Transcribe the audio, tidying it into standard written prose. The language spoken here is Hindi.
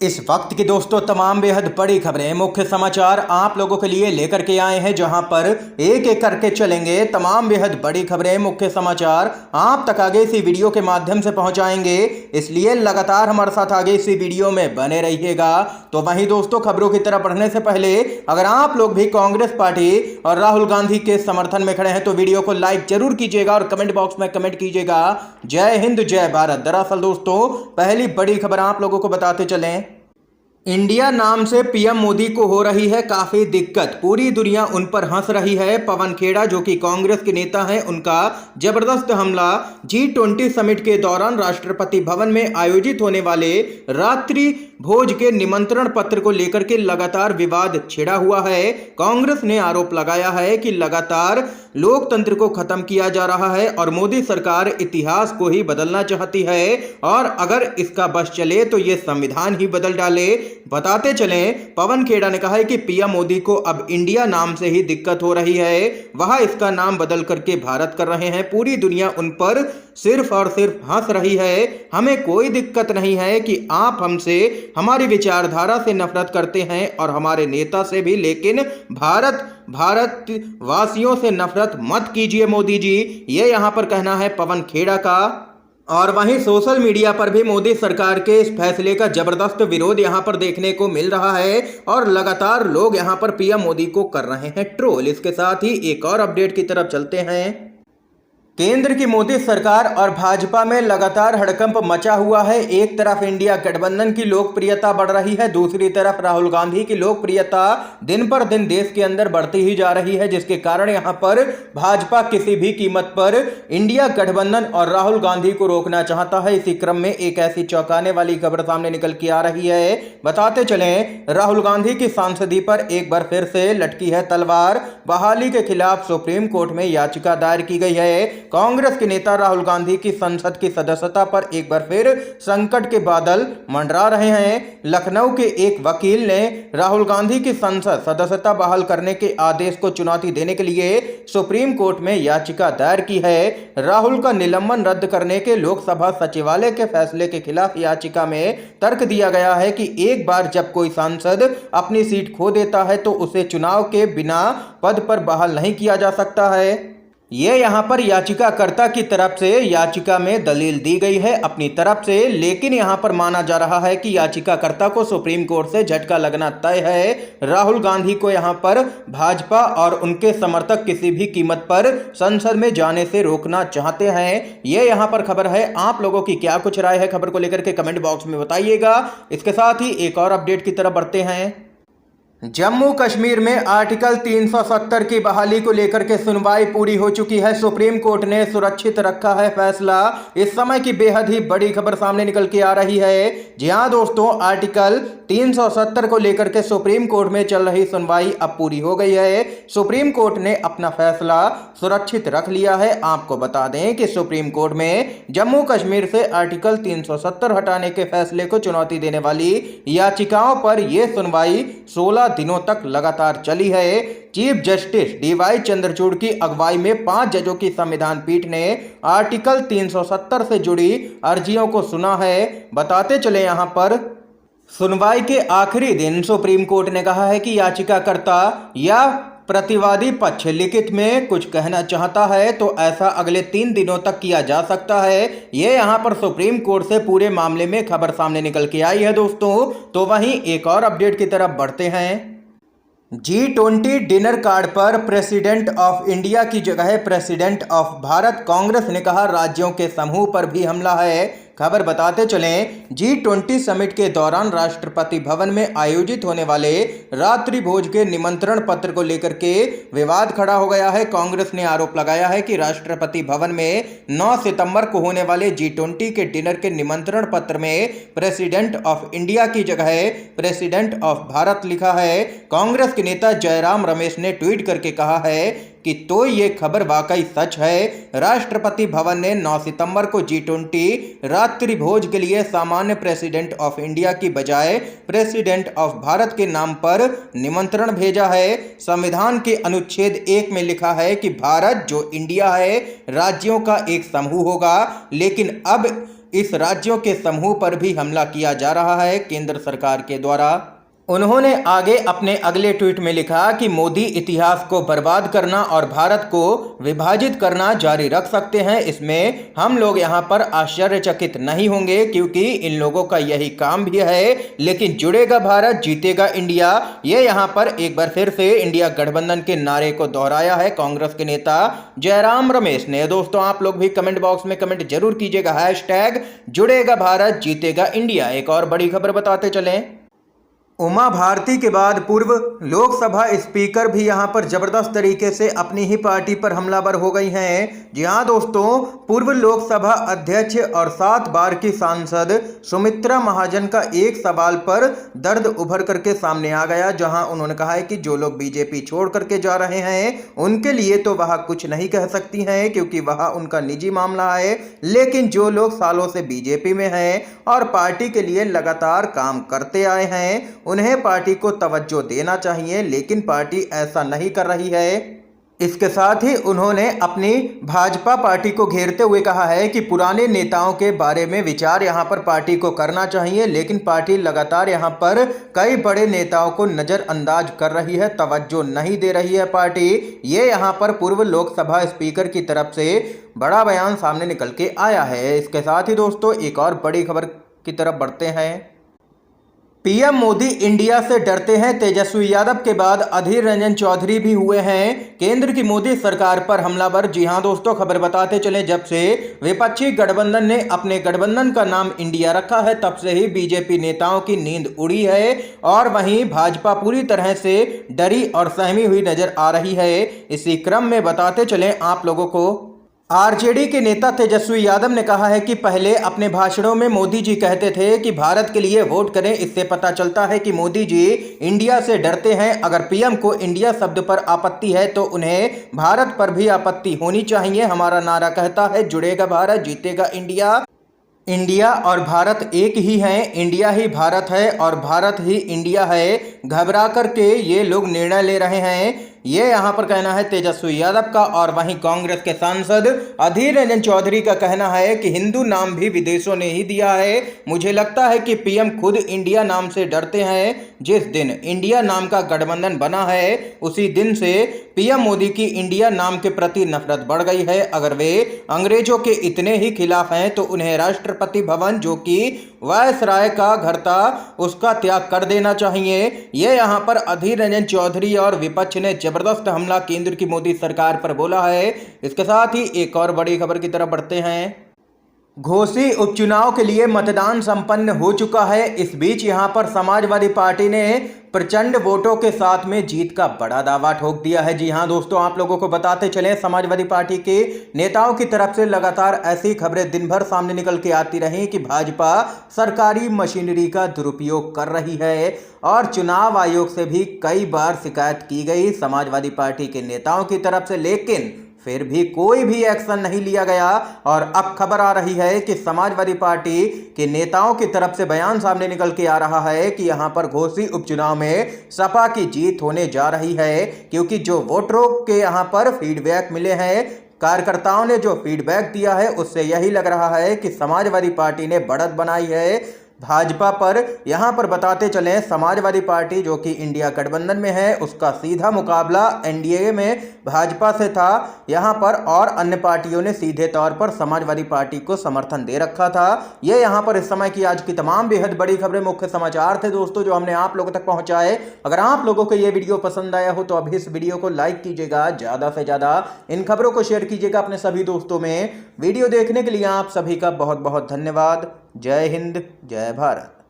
इस वक्त की दोस्तों तमाम बेहद बड़ी खबरें, मुख्य समाचार आप लोगों के लिए लेकर के आए हैं, जहां पर एक एक करके चलेंगे। तमाम बेहद बड़ी खबरें, मुख्य समाचार आप तक आगे इसी वीडियो के माध्यम से पहुंचाएंगे, इसलिए लगातार हमारे साथ आगे इसी वीडियो में बने रहिएगा। तो वहीं दोस्तों, खबरों की तरफ बढ़ने से पहले अगर आप लोग भी कांग्रेस पार्टी और राहुल गांधी के समर्थन में खड़े हैं तो वीडियो को लाइक जरूर कीजिएगा और कमेंट बॉक्स में कमेंट कीजिएगा, जय हिंद जय भारत। दरअसल दोस्तों, पहली बड़ी खबर आप लोगों को बताते चलें, इंडिया नाम से पीएम मोदी को हो रही है काफी दिक्कत, पूरी दुनिया उन पर हंस रही है। पवन खेड़ा जो कि कांग्रेस के नेता हैं, उनका जबरदस्त हमला G20 समिट के दौरान राष्ट्रपति भवन में आयोजित होने वाले रात्रि भोज के निमंत्रण पत्र को लेकर के लगातार विवाद छिड़ा हुआ है। कांग्रेस ने आरोप लगाया है कि लगातार लोकतंत्र को खत्म किया जा रहा है और मोदी सरकार इतिहास को ही बदलना चाहती है और अगर इसका बस चले तो ये संविधान ही बदल डाले। बताते चलें, पवन खेड़ा ने कहा है कि पीएम मोदी को अब इंडिया नाम से ही दिक्कत हो रही है, वह इसका नाम बदल करके भारत कर रहे हैं। पूरी दुनिया उन पर सिर्फ और सिर्फ हंस रही है। हमें कोई दिक्कत नहीं है कि आप हमसे हमारी विचारधारा से नफरत करते हैं और हमारे नेता से भी, लेकिन भारतवासियों से नफरत मत कीजिए मोदी जी, ये यहां पर कहना है पवन खेड़ा का। और वहीं सोशल मीडिया पर भी मोदी सरकार के इस फैसले का जबरदस्त विरोध यहां पर देखने को मिल रहा है और लगातार लोग यहां पर पीएम मोदी को कर रहे हैं ट्रोल। इसके साथ ही एक और अपडेट की तरफ चलते हैं। केंद्र की मोदी सरकार और भाजपा में लगातार हड़कंप मचा हुआ है। एक तरफ इंडिया गठबंधन की लोकप्रियता बढ़ रही है, दूसरी तरफ राहुल गांधी की लोकप्रियता दिन पर दिन देश के अंदर बढ़ती ही जा रही है, जिसके कारण यहां पर भाजपा किसी भी कीमत पर इंडिया गठबंधन और राहुल गांधी को रोकना चाहता है। इसी क्रम में एक ऐसी चौंकाने वाली खबर सामने निकल के आ रही है। बताते चलें, राहुल गांधी की सांसदी पर एक बार फिर से लटकी है तलवार। बहाली के खिलाफ सुप्रीम कोर्ट में याचिका दायर की गई है। कांग्रेस के नेता राहुल गांधी की संसद की सदस्यता पर एक बार फिर संकट के बादल मंडरा रहे हैं। लखनऊ के एक वकील ने राहुल गांधी की संसद सदस्यता बहाल करने के आदेश को चुनौती देने के लिए सुप्रीम कोर्ट में याचिका दायर की है। राहुल का निलंबन रद्द करने के लोकसभा सचिवालय के फैसले के खिलाफ याचिका में तर्क दिया गया है कि एक बार जब कोई सांसद अपनी सीट खो देता है तो उसे चुनाव के बिना पद पर बहाल नहीं किया जा सकता है। ये यहाँ पर याचिकाकर्ता की तरफ से याचिका में दलील दी गई है अपनी तरफ से, लेकिन यहाँ पर माना जा रहा है कि याचिकाकर्ता को सुप्रीम कोर्ट से झटका लगना तय है। राहुल गांधी को यहाँ पर भाजपा और उनके समर्थक किसी भी कीमत पर संसद में जाने से रोकना चाहते हैं। ये यहाँ पर खबर है। आप लोगों की क्या कुछ राय है खबर को लेकर के कमेंट बॉक्स में बताइएगा। इसके साथ ही एक और अपडेट की तरफ बढ़ते हैं। जम्मू कश्मीर में आर्टिकल 370 की बहाली को लेकर के सुनवाई पूरी हो चुकी है। सुप्रीम कोर्ट ने सुरक्षित रखा है फैसला। इस समय की बेहद ही बड़ी खबर सामने निकल के आ रही है। जी हां दोस्तों, आर्टिकल 370 को लेकर के सुप्रीम कोर्ट में चल रही सुनवाई अब पूरी हो गई है। सुप्रीम कोर्ट ने अपना फैसला सुरक्षित रख लिया है। आपको बता दें कि सुप्रीम कोर्ट में जम्मू कश्मीर से आर्टिकल 370 हटाने के फैसले को चुनौती देने वाली याचिकाओं पर यह सुनवाई 16 दिनों तक लगातार चली है। चीफ जस्टिस DY चंद्रचूड़ की अगुवाई में 5 जजों की संविधान पीठ ने आर्टिकल 370 से जुड़ी अर्जियों को सुना है। बताते चले, यहां पर सुनवाई के आखिरी दिन सुप्रीम कोर्ट ने कहा है कि याचिकाकर्ता या प्रतिवादी पक्ष लिखित में कुछ कहना चाहता है तो ऐसा अगले 3 दिनों तक किया जा सकता है। ये यहां पर सुप्रीम कोर्ट से पूरे मामले में खबर सामने निकल के आई है दोस्तों। तो वहीं एक और अपडेट की तरफ बढ़ते हैं। G20 डिनर कार्ड पर प्रेसिडेंट ऑफ इंडिया की जगह प्रेसिडेंट ऑफ भारत, कांग्रेस ने कहा राज्यों के समूह पर भी हमला है। खबर बताते चलें, G20 समिट के दौरान राष्ट्रपति भवन में आयोजित होने वाले रात्रि भोज के निमंत्रण पत्र को लेकर के विवाद खड़ा हो गया है। कांग्रेस ने आरोप लगाया है कि राष्ट्रपति भवन में 9 सितंबर को होने वाले G20 के डिनर के निमंत्रण पत्र में प्रेसिडेंट ऑफ इंडिया की जगह प्रेसिडेंट ऑफ भारत लिखा है। कांग्रेस के नेता जयराम रमेश ने ट्वीट करके कहा है कि तो ये खबर वाकई सच है। राष्ट्रपति भवन ने 9 सितंबर को G20 रात्रि भोज के लिए सामान्य प्रेसिडेंट ऑफ इंडिया की बजाय प्रेसिडेंट ऑफ भारत के नाम पर निमंत्रण भेजा है। संविधान के अनुच्छेद 1 में लिखा है कि भारत जो इंडिया है राज्यों का एक समूह होगा, लेकिन अब इस राज्यों के समूह पर भी हमला किया जा रहा है केंद्र सरकार के द्वारा। उन्होंने आगे अपने अगले ट्वीट में लिखा कि मोदी इतिहास को बर्बाद करना और भारत को विभाजित करना जारी रख सकते हैं, इसमें हम लोग यहाँ पर आश्चर्यचकित नहीं होंगे क्योंकि इन लोगों का यही काम भी है। लेकिन जुड़ेगा भारत, जीतेगा इंडिया, ये यहाँ पर एक बार फिर से इंडिया गठबंधन के नारे को दोहराया है कांग्रेस के नेता जयराम रमेश ने। दोस्तों आप लोग भी कमेंट बॉक्स में कमेंट जरूर कीजिएगा, हैशटैग जुड़ेगा भारत जीतेगा इंडिया। एक और बड़ी खबर बताते चलें, उमा भारती के बाद पूर्व लोकसभा स्पीकर भी यहां पर जबरदस्त तरीके से अपनी ही पार्टी पर हमलावर हो गई हैं। जी हां दोस्तों, पूर्व लोकसभा अध्यक्ष और 7 बार की सांसद सुमित्रा महाजन का एक सवाल पर दर्द उभर करके सामने आ गया, जहां उन्होंने कहा है कि जो लोग बीजेपी छोड़ करके जा रहे हैं उनके लिए तो वह कुछ नहीं कह सकती हैं क्योंकि वह उनका निजी मामला है, लेकिन जो लोग सालों से बीजेपी में हैं और पार्टी के लिए लगातार काम करते आए हैं उन्हें पार्टी को तवज्जो देना चाहिए, लेकिन पार्टी ऐसा नहीं कर रही है। इसके साथ ही उन्होंने अपनी भाजपा पार्टी को घेरते हुए कहा है कि पुराने नेताओं के बारे में विचार यहां पर पार्टी को करना चाहिए, लेकिन पार्टी लगातार यहां पर कई बड़े नेताओं को नज़रअंदाज कर रही है, तवज्जो नहीं दे रही है पार्टी। ये यहां पर पूर्व लोकसभा स्पीकर की तरफ से बड़ा बयान सामने निकल के आया है। इसके साथ ही दोस्तों एक और बड़ी खबर की तरफ बढ़ते हैं। पीएम मोदी इंडिया से डरते हैं, तेजस्वी यादव के बाद अधीर रंजन चौधरी भी हुए हैं केंद्र की मोदी सरकार पर हमलावर। जी हां दोस्तों, खबर बताते चले, जब से विपक्षी गठबंधन ने अपने गठबंधन का नाम इंडिया रखा है तब से ही बीजेपी नेताओं की नींद उड़ी है और वहीं भाजपा पूरी तरह से डरी और सहमी हुई नजर आ रही है। इसी क्रम में बताते चले आप लोगों को, आरजेडी के नेता तेजस्वी यादव ने कहा है कि पहले अपने भाषणों में मोदी जी कहते थे कि भारत के लिए वोट करें। इससे पता चलता है कि मोदी जी इंडिया से डरते हैं। अगर पीएम को इंडिया शब्द पर आपत्ति है तो उन्हें भारत पर भी आपत्ति होनी चाहिए। हमारा नारा कहता है जुड़ेगा भारत जीतेगा इंडिया। इंडिया और भारत एक ही हैं, इंडिया ही भारत है और भारत ही इंडिया है। घबरा करके ये लोग निर्णय ले रहे हैं, ये यहाँ पर कहना है तेजस्वी यादव का। और वहीं कांग्रेस के सांसद अधीर रंजन चौधरी का कहना है कि हिंदू नाम भी विदेशों ने ही दिया है। मुझे लगता है कि पीएम खुद इंडिया नाम से डरते हैं। जिस दिन इंडिया नाम का गठबंधन बना है उसी दिन से पीएम मोदी की इंडिया नाम के प्रति नफरत बढ़ गई है। अगर वे अंग्रेजों के इतने ही खिलाफ हैं तो उन्हें राष्ट्रपति भवन, जो कि वायसराय का घर था, उसका त्याग कर देना चाहिए। ये यहाँ पर अधीर रंजन चौधरी और विपक्ष ने जबरदस्त हमला केंद्र की मोदी सरकार पर बोला है। इसके साथ ही एक और बड़ी खबर की तरफ बढ़ते हैं। घोसी उपचुनाव के लिए मतदान संपन्न हो चुका है। इस बीच यहां पर समाजवादी पार्टी ने प्रचंड वोटों के साथ में जीत का बड़ा दावा ठोक दिया है। जी हां दोस्तों, आप लोगों को बताते चलें, समाजवादी पार्टी के नेताओं की तरफ से लगातार ऐसी खबरें दिन भर सामने निकल के आती रही कि भाजपा सरकारी मशीनरी का दुरुपयोग कर रही है और चुनाव आयोग से भी कई बार शिकायत की गई समाजवादी पार्टी के नेताओं की तरफ से, लेकिन फिर भी कोई भी एक्शन नहीं लिया गया। और अब खबर आ रही है कि समाजवादी पार्टी के नेताओं की तरफ से बयान सामने निकल के आ रहा है कि यहां पर घोसी उपचुनाव में सपा की जीत होने जा रही है, क्योंकि जो वोटरों के यहां पर फीडबैक मिले हैं, कार्यकर्ताओं ने जो फीडबैक दिया है, उससे यही लग रहा है कि समाजवादी पार्टी ने बढ़त बनाई है भाजपा पर। यहां पर बताते चलें, समाजवादी पार्टी जो कि इंडिया गठबंधन में है, उसका सीधा मुकाबला एनडीए में भाजपा से था यहां पर, और अन्य पार्टियों ने सीधे तौर पर समाजवादी पार्टी को समर्थन दे रखा था। ये यहां पर इस समय की आज की तमाम बेहद बड़ी खबरें, मुख्य समाचार थे दोस्तों जो हमने आप लोगों तक पहुंचाए। अगर आप लोगों को ये वीडियो पसंद आया हो तो अभी इस वीडियो को लाइक कीजिएगा, ज़्यादा से ज़्यादा इन खबरों को शेयर कीजिएगा अपने सभी दोस्तों में। वीडियो देखने के लिए आप सभी का बहुत बहुत धन्यवाद। जय हिंद, जय भारत।